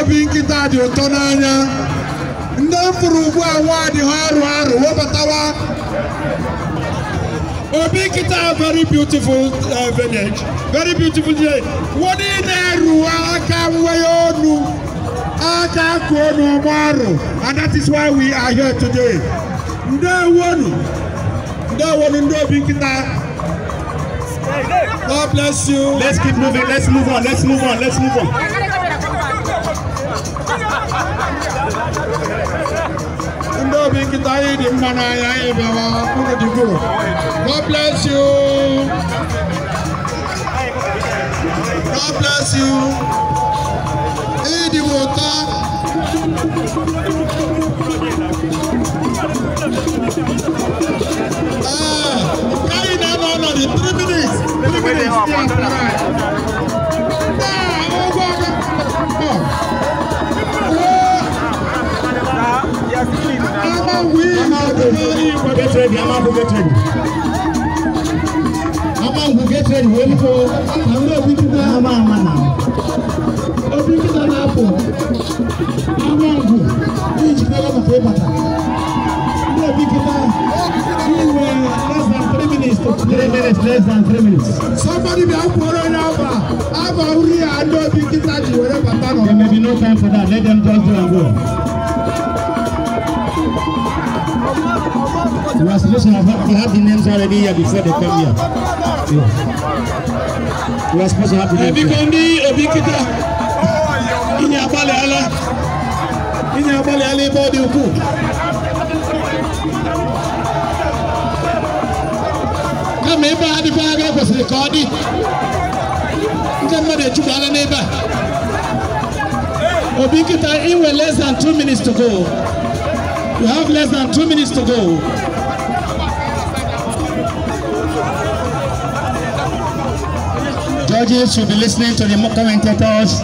Binkita di otonanya nda furugu awadi haru wobatawa Binkita very beautiful village, very beautiful day. Wodi neru aka wayonu aka kono maro, and that is why we are here today. Nda wonu ndo Binkita. God bless you. Let's keep moving. Let's move on. God bless you. God bless you. Edi wota. Carry them on the 3 minutes. 3 minutes. Less than 3 minutes. Somebody be out for an hour. I know Binkita. There may be no time for that. Let them just do and go. We are supposed to have the names already here before they come here. Yeah. We are supposed to have the names. Binkita. Maybe I had the bag was recorded. Binkita, in with less than 2 minutes to go. You have less than 2 minutes to go. Judges should be listening to the commentators.